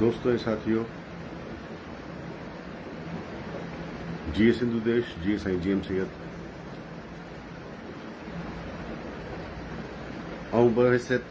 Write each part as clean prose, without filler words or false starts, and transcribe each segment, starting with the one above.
दोस्तों ऐं साथियों, जीए सिंधु देश, जीए साईं जीएम सैयद ऐं बहैसियत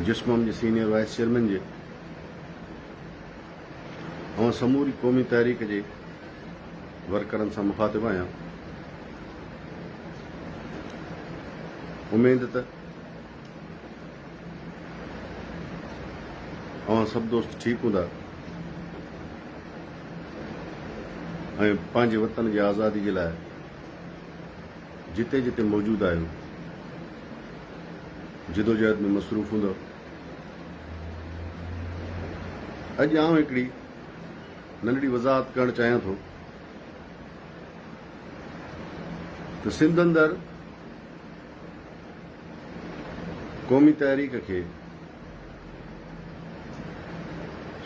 जिस्मम जे सीनियर वाइस चेयरमैन जे ऐं समूरी क़ौमी तहरीक जे वर्करनि सां मुखातिब आहियां। उमेद त सभु दोस्त ठीक हूंदा ऐं पंहिंजे वतन जी आज़ादी जे लाइ जिते जिते मौजूद आहियो जिदोजहद में मसरूफ़ हूंदो। अॼु आउं हिकिड़ी नंढड़ी वज़ाहत करणु चाहियां थो त सिंध अंदरि क़ौमी तहरीक खे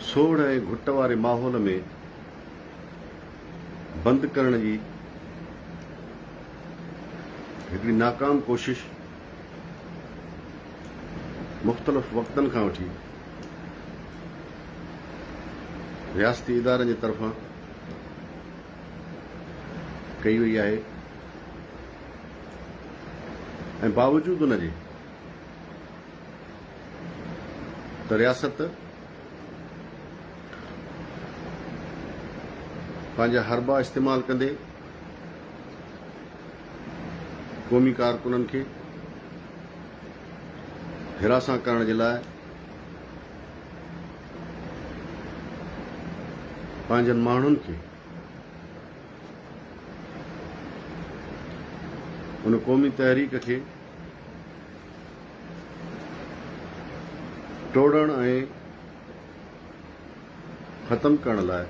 सोढ़ ऐं घुट वारे माहौल में बंदि करण जी हिकिड़ी नाकाम कोशिश मुख़्तलिफ़ वक़्तनि खां वठी रियासती इदारनि जे तरफ़ां कई वई आहे ऐं बावजूदि उन जे त रियासत पंहिंजा हरबा इस्तेमाल कंदे क़ौमी कारकुननि खे हिरासां करण जे लाइ पंहिंजनि माण्हुनि खे उन क़ौमी तहरीक खे टोड़ण ऐं ख़त्म करण लाइ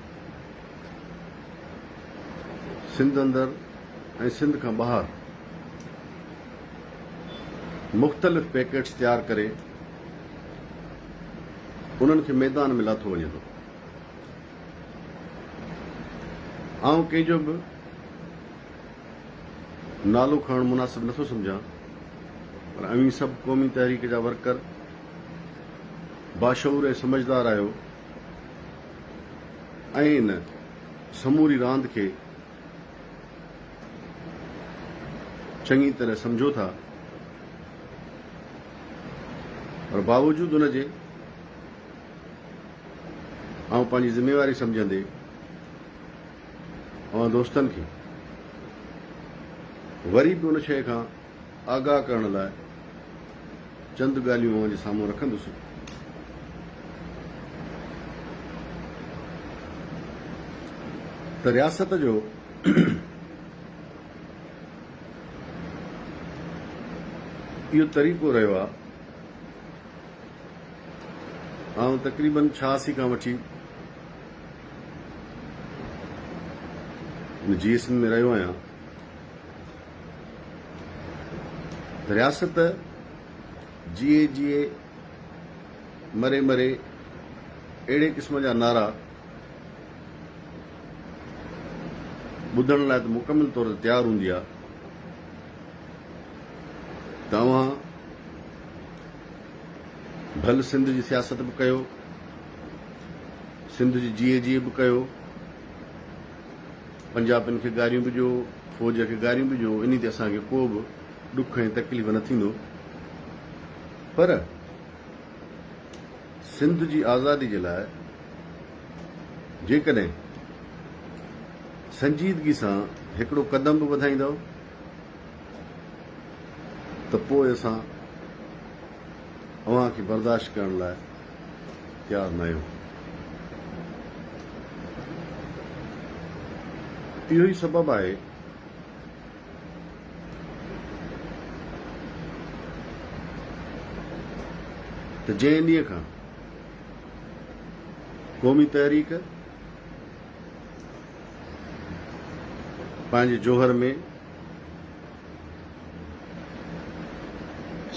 सिंध अंदरि ऐं सिंध खां ॿाहिरि मुख़्तलिफ़ पैकेट्स तैयार करे उन्हनि खे मैदान में लाथो वञे थो। आउं कंहिंजो बि नालो खणणु मुनासिब नथो सम्झां, पर अवी सभु क़ौमी तहरीक जा वर्कर बाशऊर ऐं समझदार आहियो ऐं इन समूरी रांदि खे चङी तरह समझो था, पर बावजूदि उन जे आउं पंहिंजी ज़िम्मेवारी सम्झंदे दोस्तनि खे वरी बि उन शइ खां आगाह करण लाइ चंद ॻाल्हियूं जे साम्हूं रखंदुसि। त रियासत जो इहो तरीक़ो रहियो आहे। आउं तक़रीबन 86 खां वठी जीएसएन में रहियो आहियां। रियासत जीए जीए मरे मरे अहिड़े क़िस्म जा नारा ॿुधण लाइ त मुकमिल तौर ते तयारु हूंदी आहे। तव्हां भल सिंध जी सियासत बि कयो, सिंध जी जीए जीए बि कयो, पंजाबियुनि खे गारियूं बि ॾियो, फ़ौज खे गारियूं बि ॾियो, इन ते असांखे को बि ॾुख ऐं तकलीफ़ न थींदो। पर सिंध जी आज़ादी जे लाइ जेकॾहिं संजीदगी सां हिकिड़ो क़दम बि वधाईंदव त पोइ असां अव्हां खे बर्दाश्त करण लाइ तयारु न आहियूं। इहो ई सबबु आहे त जंहिं ॾींहं खां क़ौमी तहरीक पंहिंजे जोहर में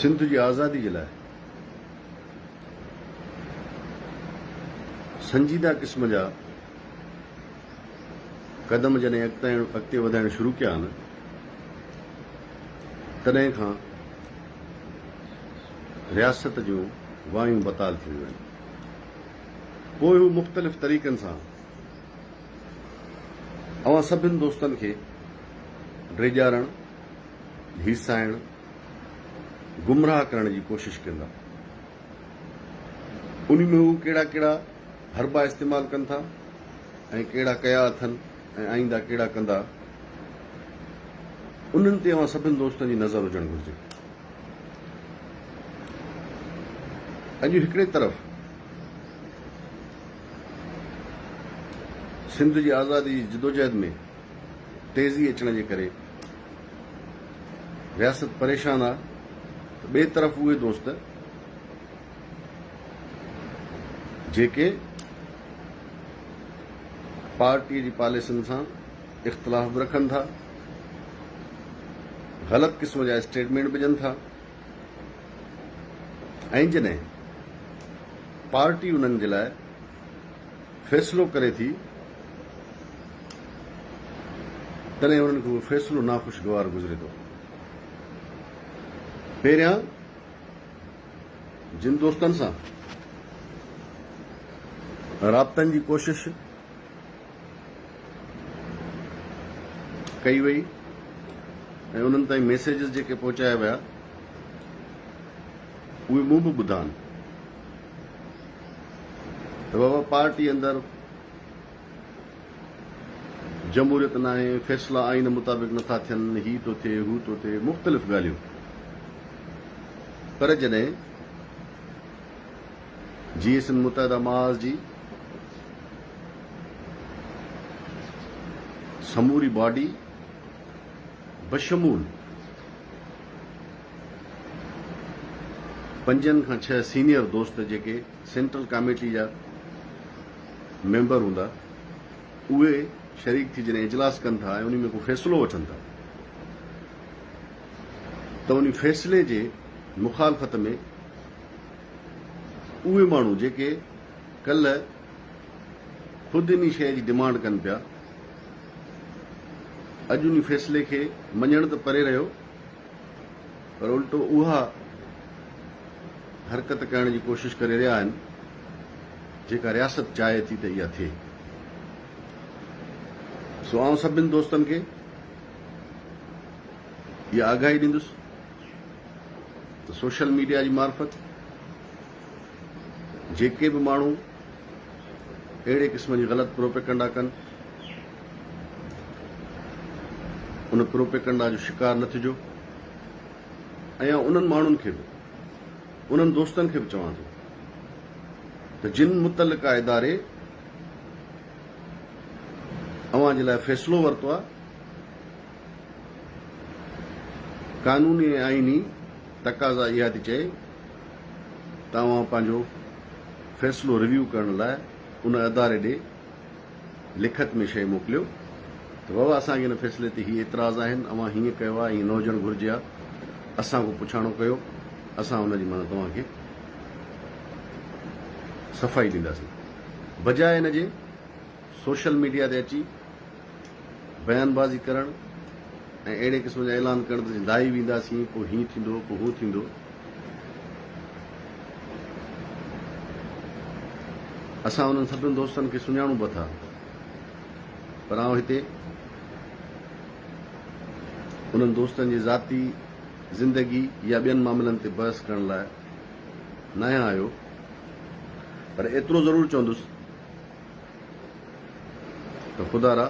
सिंध जी आज़ादी जे लाइ संजीदा क़िस्म जा क़दम जॾहिं अॻिते वधाइण शुरू कया आहिनि, तॾहिं खां रियासत जूं वायूं बताल थी वियूं आहिनि। पोइ हू मुख़्तलिफ़ तरीक़नि सां अवां सभिनि दोस्तनि खे ड्रेजारण, हीसाइण, गुमराह करण जी कोशिश कंदा। उन में हू कहिड़ा कहिड़ा हरबा इस्तेमालु कनि था ऐं कहिड़ा कया अथनि ऐं आईंदा कहिड़ा कंदा, उन्हनि ते अवां सभिनि दोस्तनि जी नज़र हुजणु घुरिजे। अॼु हिकिड़े तरफ़ सिंध जी आज़ादी जी जिदोजहद में तेज़ी अचण जे करे रियासत परेशान आहे, त ॿिए तरफ़ उहे दोस्त जेके पार्टीअ जी पॉलिसियुनि सां इख़्तिलाफ़ बि रखनि था, ग़लति क़िस्म जा स्टेटमेंट विझनि था, ऐं जॾहिं पार्टी उन्हनि जे लाइ फ़ैसिलो करे थी तॾहिं उन्हनि खे उहो फ़ैसिलो नाख़ुशगवार गुज़रे थो। पहिरियां जिन दोस्तनि सां राब्तनि जी कोशिश कई वई ऐं उन्हनि ताईं मैसेजिस जेके पहुचाया विया उहे मूं बि ॿुधा आहिनि त बाबा पार्टी अंदरि जमहूरियत न आहे, फ़ैसिला आइन मुताबिक़ नथा थियनि, ही थो थिए हू थो थिए, मुख़्तलिफ़ ॻाल्हियूं। पर जॾहिं GSN मुत्तहिदा महाज जी समूरी बॉडी बशमूल 5 खां 6 सीनियर दोस्त जेके सेंट्रल कमेटी जा मेंबर हूंदा, उहे शरीक थी जॾहिं इजलास कनि था ऐं उन में को फ़ैसिलो वठनि था, त उन फ़ैसिले जे मुखालफ़त में उहे माण्हू जेके कल्ह ख़ुदि इन शइ जी डिमांड कनि पिया, अॼु उन फ़ैसिले खे मञण त परे रहियो, पर उल्टो उहा हरकत करण जी कोशिश करे रहिया आहिनि जेका रियासत चाहे थी त इहा थिए। सो आउं सभिनि दोस्तनि खे इहा आगाही ॾींदुसि त सोशल मीडिया जी मार्फत जेके बि माण्हू अहिड़े क़िस्म जी ग़लति प्रोपेगंडा कनि, उन प्रोपेगंडा जो शिकार न थिजो। ऐं उन्हनि माण्हुनि खे बि, उन्हनि दोस्तनि खे बि चवां थो त जिन मुतल्लिक़ा इदारे अवां जे लाइ फ़ैसिलो वरितो आहे, कानूनी ऐं आईनी तक़ाज़ा इहा थी चए त अवां पंहिंजो फ़ैसिलो रिव्यू करण लाइ उन अदारे ॾे लिखत में शइ मोकिलियो त बाबा असांखे हिन फ़ैसिले ते हीअ एतिराज़ आहिनि, अवां हीअं कयो आहे, हीअं न हुजणु घुरिजे आहे, असां को पुछाणो कयो, असां हुनजी माना तव्हांखे सफ़ाई ॾींदासीं। बजाए हिन जे सोशल मीडिया ते अची बयानबाज़ी करणु ऐं अहिड़े क़िस्म जा ऐलान करणु त लाइव ईंदासीं, को हीअं थींदो को हू थींदो। असां उन्हनि सभिनि दोस्तनि खे सुञाणूं बि था, पर आउं हिते उन्हनि दोस्तनि जी ज़ाती ज़िंदगी या ॿियनि मामलनि ते बहस करण लाइ न आहियो, पर एतिरो ज़रूरु चवंदुसि त ख़ुदारा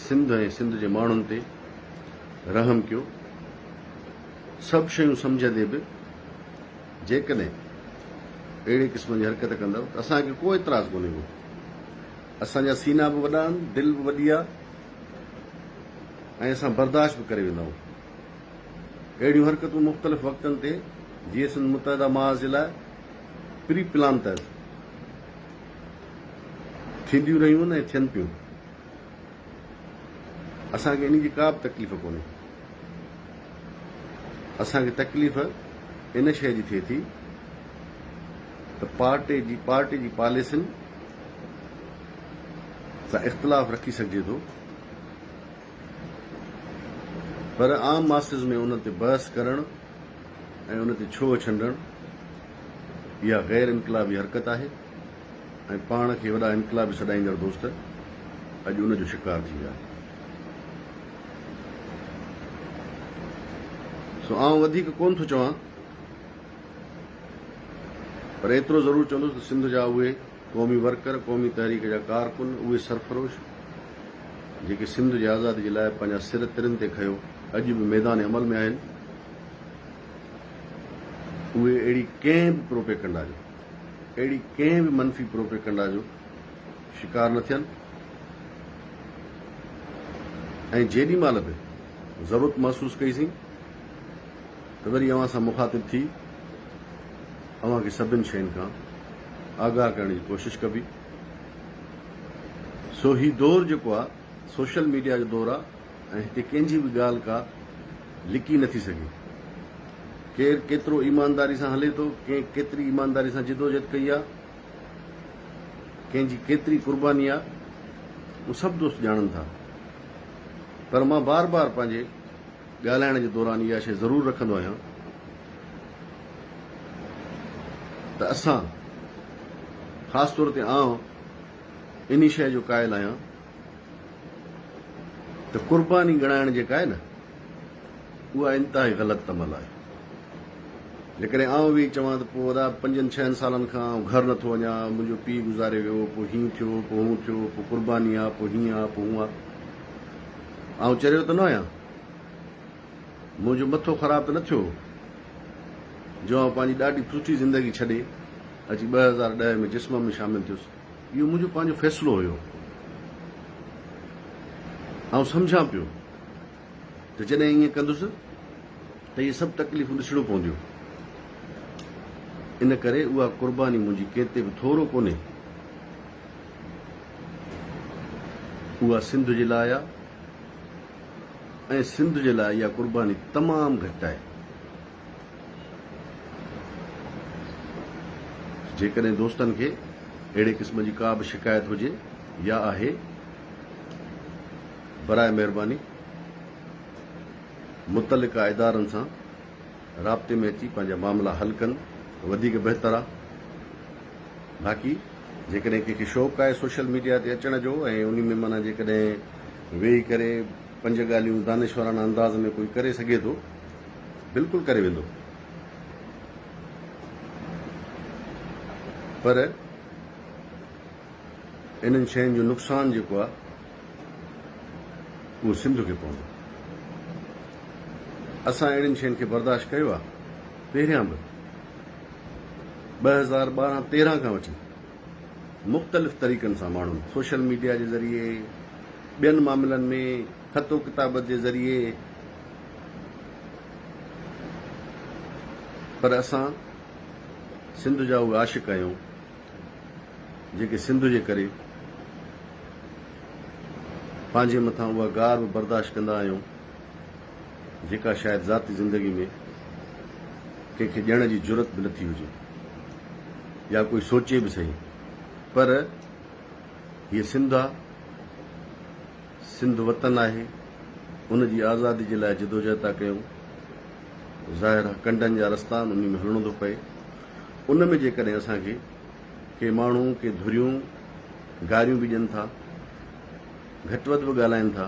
सिंध ऐं सिंध जे माण्हुनि ते रहम कयो। सभु शयूं सम्झंदे बि जेकॾहिं अहिड़े क़िस्म जी हरकत कंदव त असांखे को एतिराज़ कोन्हे को। असांजा सीना बि वॾा आहिनि, दिलि बि वॾी आहे ऐं असां बर्दाश्त बि करे वेंदा आहियूं। अहिड़ियूं हरकतूं मुख़्तलिफ़ वक़्तनि ते GSN मुत्तहिदा महाज जे लाइ प्री प्लान तहत थींदियूं रहियूं आहिनि ऐं थियनि पियूं। असांखे इन जी का बि तकलीफ़ कोन्हे। असांखे तकलीफ़ इन शइ जी थिए थी त पार्टी जी पॉलिसियुनि सां इख़्तिलाफ़ रखी सघिजे थो, पर आम मासिस में उन ते बहस करणु ऐं उन ते छो छंडणु इहा गैर इनकलाबी हरकत आहे ऐं पाण खे वॾा इनकलाबी सॾाईंदड़ दोस्त अॼु उन जो शिकार थी विया। सो आउं वधीक कोन थो चवां, पर एतिरो ज़रूरु चवंदुसि त सिंध जा उहे क़ौमी वर्कर, क़ौमी तहरीक जा कारकुन, उहे सरफरोश जेके सिंध जी आज़ादी जे लाइ पंहिंजा सिर तिरनि ते खयो अॼु बि मैदान अमल में आहिनि, उहे अहिड़ी कंहिं बि प्रोपेगंडा जो, अहिड़ी कंहिं बि मनफ़ी प्रोपेगंडा जो शिकार न थियनि ऐं जेॾी महिल बि ज़रूरत महसूसु कईसीं त वरी अव्हां सां मुखातिब थी अव्हांखे सभिनि शयुनि खां आगाह करण जी कोशिशि कबी। सो ही दौर जेको आहे सोशल मीडिया जो दौर आहे ऐं हिते कंहिंजी बि ॻाल्हि का लिकी नथी सघे। केरु केतिरो ईमानदारी सां हले थो, कंहिं केतिरी ईमानदारी सां जिदोजहद कई आहे, कंहिंजी केतिरी कुर्बानी आहे, उहे सभु दोस्त ॼाणनि था। पर मां बार बार पंहिंजे ॻाल्हाइण जे दौरान इहा शइ ज़रूरु रखंदो आहियां त असां ख़ासि तौर ते आउं इन शइ जो क़ाइल आहियां त कुर्बानी ॻणाइण जेका आहे न, उहा इंतिहाई ग़लति तमल आहे। जेकॾहिं आउं बि चवां त पोइ वॾा 5-6 सालनि खां घर नथो वञा, मुंहिंजो पीउ गुज़ारे वियो, पोइ हीअं थियो, पोइ हूअं थियो, पोइ कुर्बानी आहे, पोइ हीअं आहे, पोइ हूअं आहे, आउं चरियो त न आहियां, मुंहिंजो मथो ख़राब त न थियो जो आउं पंहिंजी ॾाढी सुठी ज़िंदगी छॾे अची 2010 में जिस्म में शामिल थियुसि। इहो मुंहिंजो पंहिंजो फ़ैसिलो हुयो। आउं सम्झां पियो त जॾहिं ईअं कंदुसि त इहे सभु तकलीफ़ूं ॾिसणियूं पवंदियूं। इन करे उहा कुर्बानी मुंहिंजी कंहिं ते बि थोरो कोन्हे, उहा सिंध जे लाइ आहे ऐं सिंध जे लाइ इहा कुर्बानी तमामु घटि आहे। जेकॾहिं दोस्तनि खे अहिड़े क़िस्म जी का बि शिकायत हुजे या आहे, बराए महिरबानी मुतलिका इदारनि सां राब्ते में अची पंहिंजा मामला हल कनि, वधीक बहितर आहे। बाक़ी जेकॾहिं कंहिंखे शौक़ु आहे सोशल मीडिया ते अचण जो ऐं उन में माना जेकॾहिं वेही करे 5 ॻाल्हियूं दानिशवराना अंदाज़ में कोई करे सघे थो, बिल्कुलु करे वेंदो। पर इन्हनि शयुनि जो नुक़सानु जेको आहे उहो सिंध खे पवंदो। असां अहिड़ियुनि शयुनि खे बर्दाश्त कयो आहे पहिरियां बि, 2012-13 खां वठी मुख़्तलिफ़ तरीक़नि सां माण्हू सोशल मीडिया जे ज़रिए, ॿियनि मामलनि में, ख़तो किताब जे ज़रिए, पर असां सिंध जा उहे आशिक़ आहियूं जेके सिंध जे करे पंहिंजे मथां उहा गार बि बर्दाश्त कंदा आहियूं जेका शायदि ज़ाती ज़िंदगी में कंहिंखे ॾियण जी ज़रूरत बि नथी हुजे या कोई सोचे बि सही। पर हीअ सिंध आहे, सिंध वतन आहे, उन जी आज़ादी जे लाइ जिदोजहद था कयूं। ज़ाहिर आहे कंडनि जा रस्ता उन में हलणो थो पए। उन में जेकॾहिं असांखे के माण्हू के धुरियूं गारियूं बि ॾियनि था, घटि वधि बि ॻाल्हाइनि था,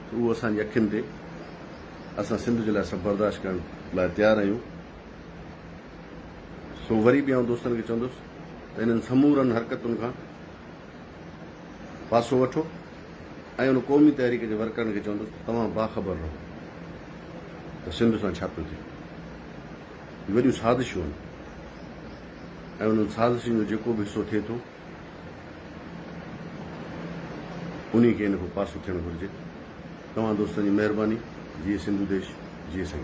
त उहो असांजी अखियुनि ते, असां सिंध जे लाइ सभु बर्दाश्त करण लाइ तयारु आहियूं। सो वरी बि आउं दोस्तनि खे चवंदुसि त इन्हनि समूरनि हरकतुनि खां पासो वठो ऐं उन क़ौमी तहरीक जे वर्करनि खे चवंदुसि तव्हां बाख़बर रहो त सिंध सां छा पियो थिए। वॾियूं साज़िशूं आहिनि ऐं उन्हनि साज़िशुनि जो जेको बि हिसो थिए थो उन खे इन खां पासो थियणु घुरिजे। तव्हां दोस्तनि जी महिरबानी। जीअं सिंधु देश, जीअं संग